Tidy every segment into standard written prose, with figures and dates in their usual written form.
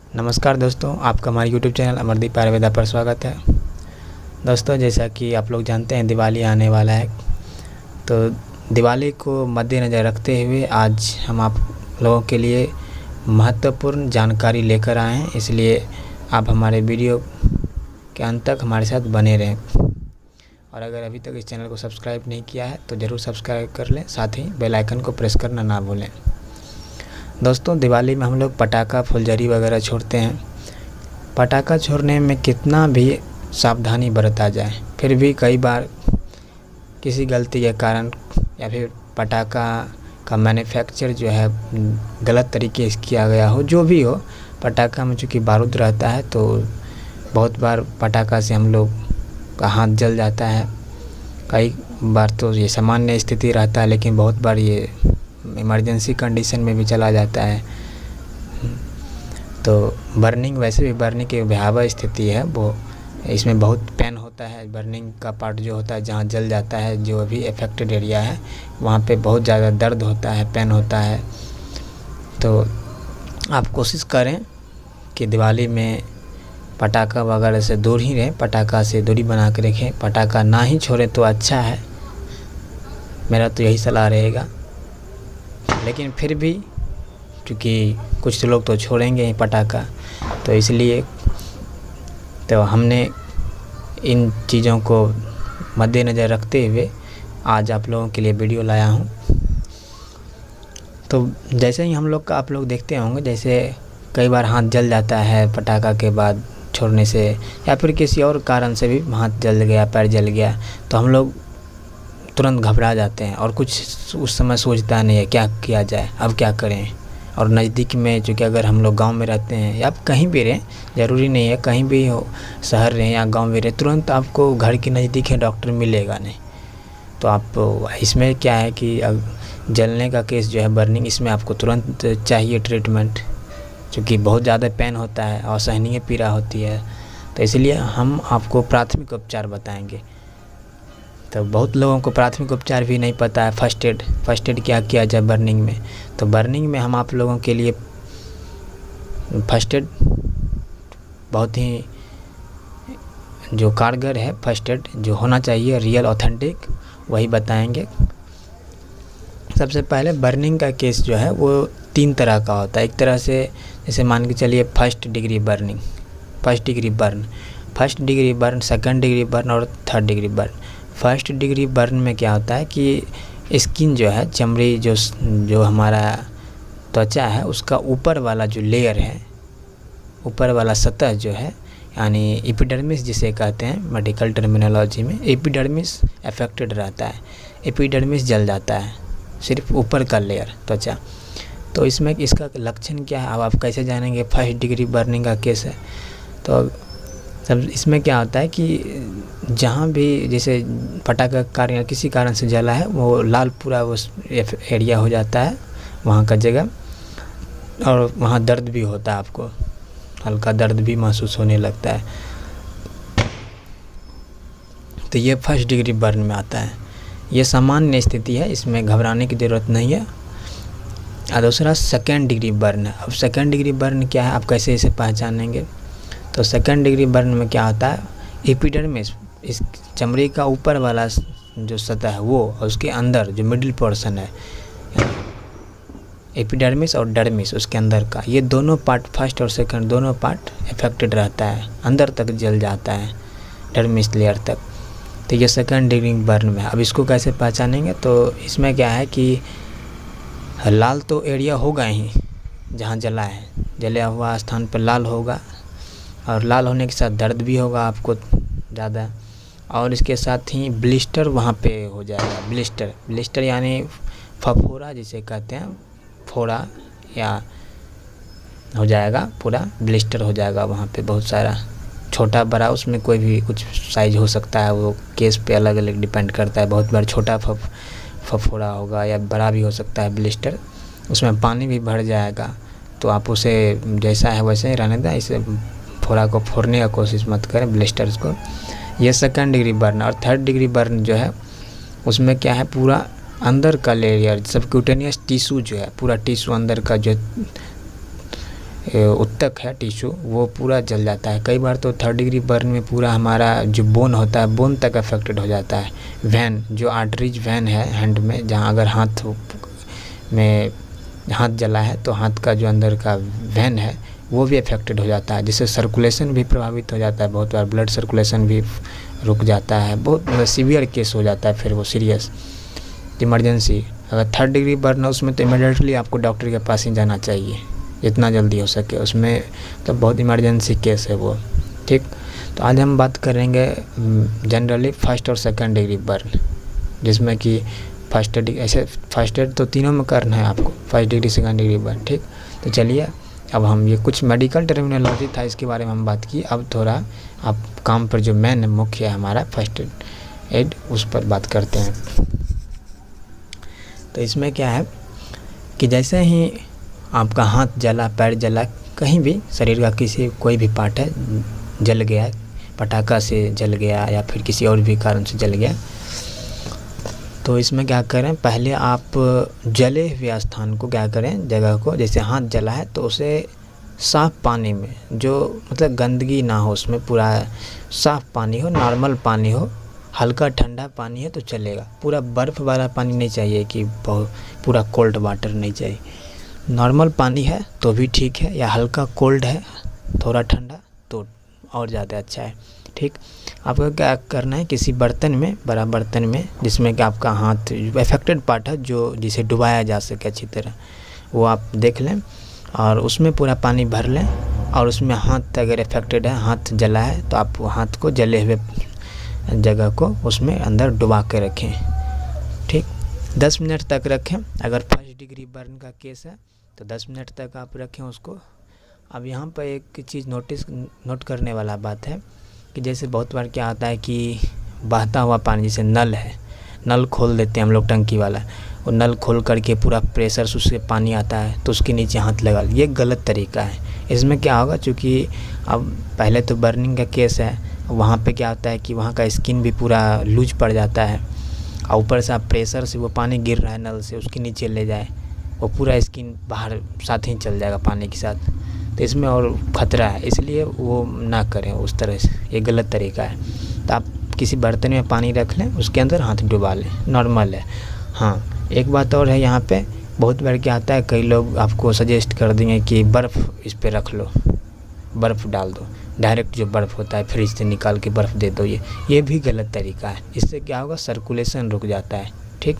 नमस्कार दोस्तों, आपका हमारे YouTube चैनल अमरदीप आयुर्वेदा पर स्वागत है। दोस्तों, जैसा कि आप लोग जानते हैं दिवाली आने वाला है, तो दिवाली को मद्देनज़र रखते हुए आज हम आप लोगों के लिए महत्वपूर्ण जानकारी लेकर आए हैं। इसलिए आप हमारे वीडियो के अंत तक हमारे साथ बने रहें। और अगर अभी तक इस चैनल को सब्सक्राइब नहीं किया है तो ज़रूर सब्सक्राइब कर लें, साथ ही बेल आइकन को प्रेस करना ना भूलें। दोस्तों, दिवाली में हम लोग पटाखा फुलझड़ी वगैरह छोड़ते हैं। पटाखा छोड़ने में कितना भी सावधानी बरता जाए, फिर भी कई बार किसी गलती के कारण या फिर पटाखा का मैन्युफैक्चर जो है गलत तरीके से किया गया हो, जो भी हो, पटाखा में चूँकि बारूद रहता है तो बहुत बार पटाखा से हम लोग का हाथ जल जाता है। कई बार तो ये सामान्य स्थिति रहता है, लेकिन बहुत बार ये इमरजेंसी कंडीशन में भी चला जाता है। तो बर्निंग, वैसे भी बर्निंग की भयावह स्थिति है, वो इसमें बहुत पेन होता है। बर्निंग का पार्ट जो होता है, जहाँ जल जाता है, जो अभी अफेक्टेड एरिया है, वहाँ पे बहुत ज़्यादा दर्द होता है, पेन होता है। तो आप कोशिश करें कि दिवाली में पटाखा वगैरह से दूर ही रहें, पटाखा से दूरी बना के रखें। पटाखा ना ही छोड़ें तो अच्छा है, मेरा तो यही सलाह रहेगा। लेकिन फिर भी क्योंकि कुछ लोग तो छोड़ेंगे ही पटाखा, तो इसलिए तो हमने इन चीज़ों को मद्देनज़र रखते हुए आज आप लोगों के लिए वीडियो लाया हूँ। तो जैसे ही हम लोग का आप लोग देखते होंगे, जैसे कई बार हाथ जल जाता है पटाखा के बाद छोड़ने से, या फिर किसी और कारण से भी हाथ जल गया, पैर जल गया, तो हम लोग तुरंत घबरा जाते हैं और कुछ उस समय सोचता नहीं है क्या किया जाए, अब क्या करें। और नज़दीक में, चूँकि अगर हम लोग गांव में रहते हैं या आप कहीं भी रहें, ज़रूरी नहीं है कहीं भी हो, शहर रहें या गांव में रहें, तुरंत आपको घर के नज़दीक है डॉक्टर मिलेगा नहीं। तो आप इसमें क्या है कि जलने का केस जो है, बर्निंग, इसमें आपको तुरंत चाहिए ट्रीटमेंट, क्योंकि बहुत ज़्यादा पेन होता है, असहनीय पीड़ा होती है। तो इसलिए हम आपको प्राथमिक उपचार बताएँगे। तो बहुत लोगों को प्राथमिक उपचार भी नहीं पता है। फर्स्ट एड क्या किया जाए बर्निंग में। तो बर्निंग में हम आप लोगों के लिए फर्स्ट एड बहुत ही जो कारगर है, फर्स्ट एड जो होना चाहिए रियल ऑथेंटिक, वही बताएंगे। सबसे पहले बर्निंग का केस जो है वो 3 तरह का होता है। एक तरह से जैसे मान के चलिए first degree burning, first degree burn, second degree burn और third degree burn. First degree burn में क्या होता है कि स्किन जो है, चमड़ी जो हमारा त्वचा है, उसका ऊपर वाला जो लेयर है, ऊपर वाला सतह जो है, यानी एपिडर्मिस जिसे कहते हैं मेडिकल टर्मिनोलॉजी में, एपिडर्मिस अफेक्टेड रहता है, एपिडर्मिस जल जाता है, सिर्फ ऊपर का लेयर त्वचा। तो इसमें इसका लक्षण क्या है, अब आप कैसे जानेंगे फर्स्ट डिग्री बर्निंग का केस है। तो सब इसमें क्या होता है कि जहाँ भी जैसे पटाखा का कारण या किसी कारण से जला है, वो लाल पूरा वो एरिया हो जाता है वहाँ का जगह, और वहाँ दर्द भी होता है, आपको हल्का दर्द भी महसूस होने लगता है। तो ये फर्स्ट डिग्री बर्न में आता है। ये सामान्य स्थिति है, इसमें घबराने की ज़रूरत नहीं है। और दूसरा सेकेंड डिग्री बर्न है। अब सेकेंड डिग्री बर्न क्या है, आप कैसे इसे पहचानेंगे। तो सेकेंड डिग्री बर्न में क्या होता है, एपिडर्मिस, इस चमड़ी का ऊपर वाला जो सतह है वो, और उसके अंदर जो मिडिल पोर्शन है, एपिडर्मिस और डर्मिस, उसके अंदर का, ये दोनों पार्ट, फर्स्ट और सेकंड दोनों पार्ट अफेक्टेड रहता है, अंदर तक जल जाता है, डर्मिस लेयर तक। तो ये सेकंड डिग्री बर्न में। अब इसको कैसे पहचानेंगे, तो इसमें क्या है कि लाल तो एरिया होगा ही, जहाँ जला है, जला हुआ स्थान पर लाल होगा, और लाल होने के साथ दर्द भी होगा आपको ज़्यादा, और इसके साथ ही ब्लिस्टर वहाँ पे हो जाएगा। ब्लिस्टर यानी फफोरा जिसे कहते हैं, फोड़ा या हो जाएगा, पूरा ब्लिस्टर हो जाएगा वहाँ पे, बहुत सारा, छोटा बड़ा, उसमें कोई भी कुछ साइज हो सकता है, वो केस पे अलग अलग डिपेंड करता है। बहुत बार छोटा फफोरा होगा या बड़ा भी हो सकता है ब्लिस्टर, उसमें पानी भी भर जाएगा। तो आप उसे जैसा है वैसे ही रहने दें, इसे फोड़ा को फोड़ने का कोशिश मत करें, ब्लिस्टर्स को। ये सेकंड डिग्री बर्न। और थर्ड डिग्री बर्न जो है उसमें क्या है, पूरा अंदर का लेयर, सबक्यूटेनियस टिश्यू जो है, पूरा टिश्यू अंदर का जो उत्तक है टिश्यू, वो पूरा जल जाता है। कई बार तो 3rd डिग्री बर्न में पूरा हमारा जो बोन होता है, बोन तक अफेक्टेड हो जाता है। वैन जो आर्टरीज वैन है हैंड में, जहाँ अगर हाथ जला है तो हाथ का जो अंदर का वैन है वो भी अफेक्टेड हो जाता है, जिससे सर्कुलेशन भी प्रभावित हो जाता है। बहुत बार ब्लड सर्कुलेशन भी रुक जाता है, बहुत सीवियर केस हो जाता है, फिर वो सीरियस इमरजेंसी। अगर 3rd डिग्री बर्न है उसमें तो इमीडिएटली आपको डॉक्टर के पास ही जाना चाहिए, जितना जल्दी हो सके। उसमें तो बहुत इमरजेंसी केस है वो, ठीक। तो आज हम बात करेंगे जनरली 1st और 2nd डिग्री बर्न, जिसमें कि फर्स्ट एड तो तीनों में करना है आपको, 1st degree 2nd degree burn, ठीक। तो चलिए अब हम ये कुछ मेडिकल टर्मिनोलॉजी था इसके बारे में हम बात की। अब थोड़ा आप काम पर जो मेन मुख्य है हमारा फर्स्ट एड, उस पर बात करते हैं। तो इसमें क्या है कि जैसे ही आपका हाथ जला, पैर जला, कहीं भी शरीर का कोई भी पार्ट है जल गया, पटाखा से जल गया या फिर किसी और भी कारण से जल गया, तो इसमें क्या करें, पहले आप जले हुए स्थान को क्या करें, जगह को, जैसे हाथ जला है तो उसे साफ़ पानी में, जो मतलब गंदगी ना हो उसमें, पूरा साफ़ पानी हो, नॉर्मल पानी हो, हल्का ठंडा पानी है तो चलेगा। पूरा बर्फ़ वाला पानी नहीं चाहिए कि बहुत पूरा कोल्ड वाटर नहीं चाहिए। नॉर्मल पानी है तो भी ठीक है, या हल्का कोल्ड है थोड़ा ठंडा तो और ज़्यादा अच्छा है, ठीक। आपको क्या करना है, किसी बर्तन में, बड़ा बर्तन में, जिसमें कि आपका हाथ अफेक्टेड पार्ट है, जो जिसे डुबाया जा सके अच्छी तरह, वो आप देख लें और उसमें पूरा पानी भर लें। और उसमें हाथ अगर अफेक्टेड है, हाथ जला है, तो आप हाथ को जले हुए जगह को उसमें अंदर डुबा के रखें, ठीक। 10 मिनट तक रखें। अगर 1st डिग्री बर्न का केस है तो 10 मिनट तक आप रखें उसको। अब यहाँ पर एक चीज़ नोट करने वाला बात है कि जैसे बहुत बार क्या आता है कि बहता हुआ पानी, जैसे नल है, नल खोल देते हैं हम लोग टंकी वाला, और नल खोल करके पूरा प्रेशर से उससे पानी आता है तो उसके नीचे हाथ लगा, ये गलत तरीका है। इसमें क्या होगा, चूँकि अब पहले तो बर्निंग का केस है, वहाँ पे क्या होता है कि वहाँ का स्किन भी पूरा लूज पड़ जाता है, और ऊपर से आप प्रेशर से वो पानी गिर रहा है नल से, उसके नीचे ले जाए, वो पूरा स्किन बाहर साथ ही चल जाएगा पानी के साथ, तो इसमें और ख़तरा है, इसलिए वो ना करें उस तरह से, ये गलत तरीका है। तो आप किसी बर्तन में पानी रख लें, उसके अंदर हाथ डुबा लें, नॉर्मल है। हाँ, एक बात और है, यहाँ पे बहुत बार क्या आता है, कई लोग आपको सजेस्ट कर देंगे कि बर्फ़ इस पर रख लो, बर्फ़ डाल दो, डायरेक्ट जो बर्फ़ होता है फ्रिज से निकाल के बर्फ़ दे दो, ये भी गलत तरीका है। इससे क्या होगा, सर्कुलेशन रुक जाता है, ठीक।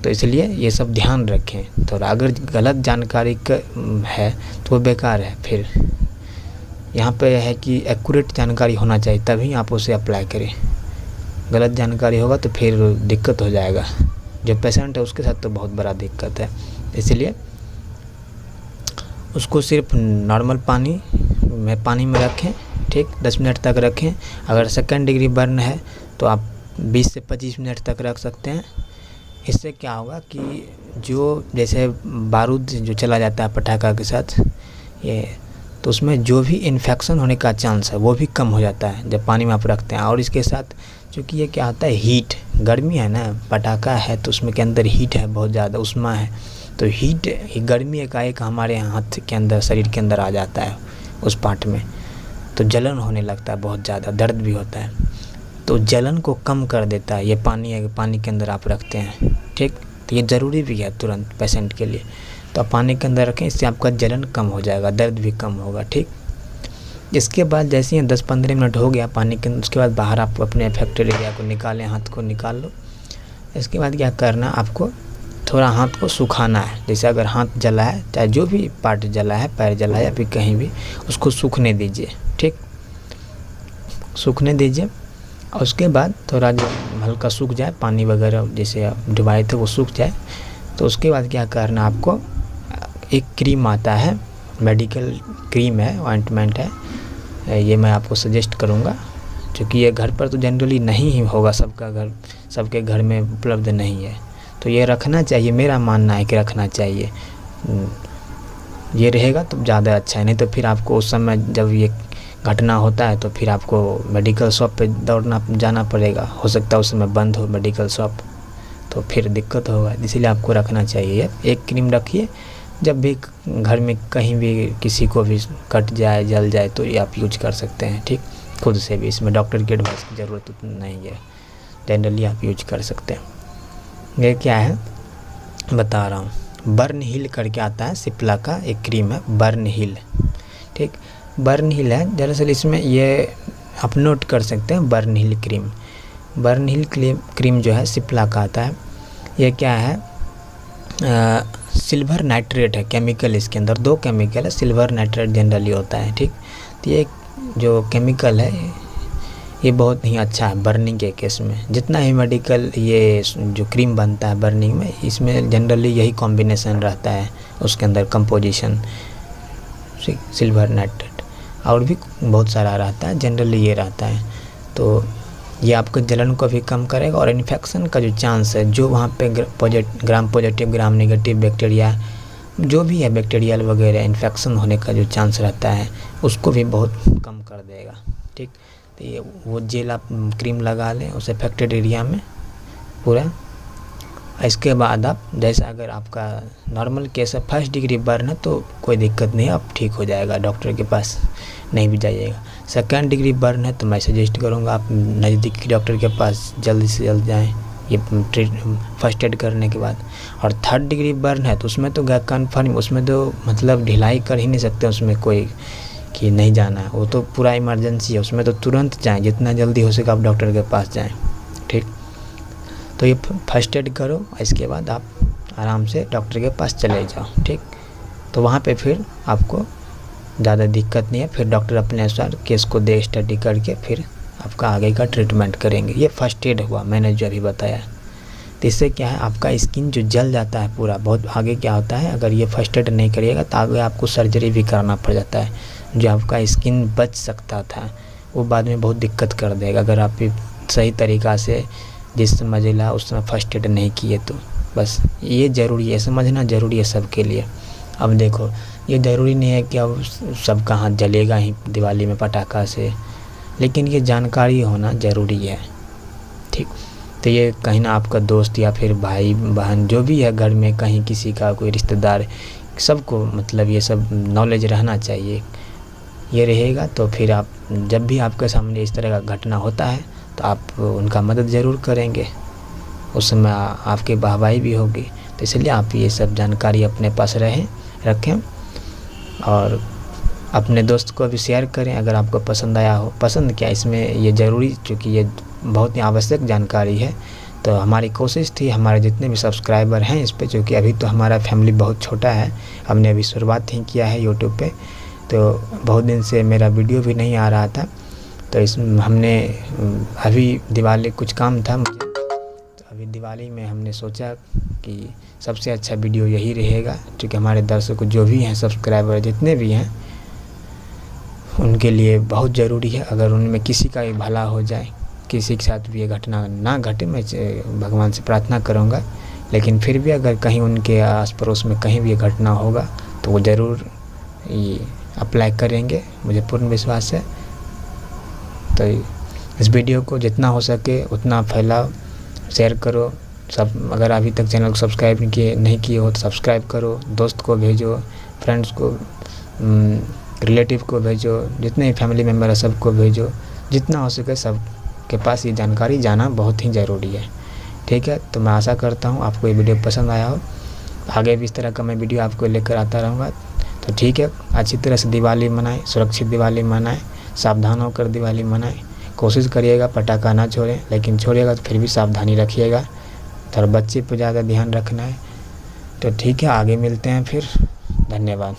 तो इसलिए ये सब ध्यान रखें थोड़ा। अगर गलत जानकारी है तो वो बेकार है। फिर यहाँ पे है कि एक्यूरेट जानकारी होना चाहिए, तभी आप उसे अप्लाई करें। गलत जानकारी होगा तो फिर दिक्कत हो जाएगा, जो पेशेंट है उसके साथ तो बहुत बड़ा दिक्कत है। इसलिए उसको सिर्फ नॉर्मल पानी में रखें, ठीक, 10 मिनट तक रखें। अगर 2nd डिग्री बर्न है तो आप 20 से 25 मिनट तक रख सकते हैं। इससे क्या होगा कि जो जैसे बारूद जो चला जाता है पटाखा के साथ, ये तो उसमें जो भी इन्फेक्शन होने का चांस है वो भी कम हो जाता है जब पानी में आप रखते हैं। और इसके साथ चूँकि ये क्या होता है, हीट, गर्मी है ना, पटाखा है तो उसमें के अंदर हीट है, बहुत ज़्यादा उष्मा है, तो हीट गर्मी एकाएक हमारे हाथ के अंदर, शरीर के अंदर आ जाता है उस पार्ट में, तो जलन होने लगता है, बहुत ज़्यादा दर्द भी होता है। तो जलन को कम कर देता है ये पानी के अंदर आप रखते हैं, ठीक। तो ये ज़रूरी भी है तुरंत पेशेंट के लिए, तो आप पानी के अंदर रखें, इससे आपका जलन कम हो जाएगा, दर्द भी कम होगा, ठीक। इसके बाद जैसे ही 10-15 मिनट हो गया पानी के अंदर, उसके बाद बाहर आप अपने अफेक्टेड एरिया को निकालें, हाथ को निकाल लो। इसके बाद क्या करना, आपको थोड़ा हाथ को सुखाना है। जैसे अगर हाथ जला है, चाहे जो भी पार्ट जला है, पैर जला है या फिर कहीं भी, उसको सूखने दीजिए, ठीक, सूखने दीजिए। और उसके बाद थोड़ा जो हल्का सूख जाए, पानी वगैरह जैसे आप डुबाए थे वो सूख जाए, तो उसके बाद क्या करना, आपको एक क्रीम आता है, मेडिकल क्रीम है, ऑइंटमेंट है, ये मैं आपको सजेस्ट करूँगा, क्योंकि ये घर पर तो जनरली नहीं ही होगा, सबके घर में उपलब्ध नहीं है, तो ये रखना चाहिए, मेरा मानना है कि रखना चाहिए। ये रहेगा तो ज़्यादा अच्छा है, नहीं तो फिर आपको उस समय जब ये घटना होता है तो फिर आपको मेडिकल शॉप पे जाना पड़ेगा, हो सकता है उस समय बंद हो मेडिकल शॉप, तो फिर दिक्कत होगा, इसीलिए आपको रखना चाहिए। एक क्रीम रखिए, जब भी घर में कहीं भी किसी को भी कट जाए जल जाए तो ये आप यूज कर सकते हैं, ठीक, खुद से भी। इसमें डॉक्टर की एडवाइस की ज़रूरत नहीं है, जनरली आप यूज कर सकते हैं। ये क्या है बता रहा हूँ, बर्न हिल करके आता है, सिप्ला का एक क्रीम है बर्न हिल, ठीक, बर्न हिल है। दरअसल इसमें ये आप नोट कर सकते हैं बर्न हिल क्रीम। बर्न हिल क्रीम जो है सिप्ला का आता है। ये क्या है, सिल्वर नाइट्रेट है केमिकल, इसके अंदर 2 केमिकल है, सिल्वर नाइट्रेट जनरली होता है, ठीक। तो ये जो केमिकल है ये बहुत ही अच्छा है बर्निंग के केस में। जितना ही मेडिकल ये जो क्रीम बनता है बर्निंग में, इसमें जनरली यही कॉम्बिनेशन रहता है उसके अंदर कंपोजिशन, सिल्वर नाइट्रेट, और भी बहुत सारा रहता है, जनरली ये रहता है। तो ये आपके जलन को भी कम करेगा और इन्फेक्शन का जो चांस है, जो वहाँ पे gram positive gram negative bacteria जो भी है बैक्टीरियल वगैरह इन्फेक्शन होने का जो चांस रहता है उसको भी बहुत कम कर देगा, ठीक। तो ये वो जेल आप क्रीम लगा लें उस अफेक्टेड एरिया में पूरा। इसके बाद आप जैसे अगर आपका नॉर्मल केस है, 1st डिग्री बर्न है तो कोई दिक्कत नहीं है, आप ठीक हो जाएगा, डॉक्टर के पास नहीं भी जाइएगा। 2nd डिग्री बर्न है तो मैं सजेस्ट करूँगा आप नज़दीकी डॉक्टर के पास जल्दी से जल्द जाएँ ये फर्स्ट एड करने के बाद। और 3rd डिग्री बर्न है तो उसमें तो कन्फर्म, उसमें तो मतलब ढिलाई कर ही नहीं सकते उसमें कोई कि नहीं जाना है, वो तो पूरा इमरजेंसी है, उसमें तो तुरंत जाएँ, जितना जल्दी हो सके आप डॉक्टर के पास जाएँ, ठीक। तो ये फर्स्ट एड करो, इसके बाद आप आराम से डॉक्टर के पास चले जाओ, ठीक। तो वहाँ पे फिर आपको ज़्यादा दिक्कत नहीं है, फिर डॉक्टर अपने अनुसार केस को स्टडी करके फिर आपका आगे का ट्रीटमेंट करेंगे। ये फर्स्ट एड हुआ मैंने जो अभी बताया। तो इससे क्या है, आपका स्किन जो जल जाता है पूरा, बहुत आगे क्या होता है, अगर ये फर्स्ट एड नहीं करिएगा तो आगे आपको सर्जरी भी करना पड़ जाता है। जो आपका स्किन बच सकता था वो बाद में बहुत दिक्कत कर देगा अगर आप सही तरीक़ा से जिस समय जला उस समय फर्स्ट एड नहीं किए तो। बस ये ज़रूरी है, समझना ज़रूरी है सबके लिए। अब देखो ये ज़रूरी नहीं है कि अब सबका हाथ जलेगा ही दिवाली में पटाखा से, लेकिन ये जानकारी होना ज़रूरी है, ठीक। तो ये कहीं ना आपका दोस्त या फिर भाई बहन जो भी है घर में, कहीं किसी का कोई रिश्तेदार, सबको मतलब ये सब नॉलेज रहना चाहिए। ये रहेगा तो फिर आप जब भी आपके सामने इस तरह का घटना होता है तो आप उनका मदद ज़रूर करेंगे, उस समय आपकी वाहवाही भी होगी। तो इसलिए आप ये सब जानकारी अपने पास रखें और अपने दोस्त को भी शेयर करें अगर आपको पसंद आया हो। पसंद क्या, इसमें ये ज़रूरी, क्योंकि ये बहुत ही आवश्यक जानकारी है। तो हमारी कोशिश थी, हमारे जितने भी सब्सक्राइबर हैं इस पे, क्योंकि अभी तो हमारा फैमिली बहुत छोटा है, हमने अभी शुरुआत ही किया है यूट्यूब पे, तो बहुत दिन से मेरा वीडियो भी नहीं आ रहा था। तो हमने अभी दिवाली कुछ काम था मुझे, तो अभी दिवाली में हमने सोचा कि सबसे अच्छा वीडियो यही रहेगा, क्योंकि हमारे दर्शक जो भी हैं, सब्सक्राइबर जितने भी हैं, उनके लिए बहुत ज़रूरी है। अगर उनमें किसी का भी भला हो जाए, किसी के साथ भी ये घटना ना घटे, मैं भगवान से प्रार्थना करूँगा, लेकिन फिर भी अगर कहीं उनके आस पड़ोस में कहीं भी ये घटना होगा तो वो ज़रूर ये अप्लाई करेंगे, मुझे पूर्ण विश्वास है। तो इस वीडियो को जितना हो सके उतना फैलाओ, शेयर करो सब। अगर अभी तक चैनल को सब्सक्राइब नहीं किए हो तो सब्सक्राइब करो, दोस्त को भेजो, फ्रेंड्स को, रिलेटिव को भेजो, जितने भी फैमिली मेम्बर है सबको भेजो, जितना हो सके सब के पास ये जानकारी जाना बहुत ही ज़रूरी है, ठीक है। तो मैं आशा करता हूँ आपको ये वीडियो पसंद आया हो, आगे भी इस तरह का मैं वीडियो आपको लेकर आता रहूँगा। तो ठीक है, अच्छी तरह से दिवाली मनाएं, सुरक्षित दिवाली मनाएं, सावधान होकर दिवाली मनाएं। कोशिश करिएगा पटाखा ना छोड़ें, लेकिन छोड़िएगा तो फिर भी सावधानी रखिएगा, थोड़ा बच्चे पर ज़्यादा ध्यान रखना है। तो ठीक है, आगे मिलते हैं फिर, धन्यवाद।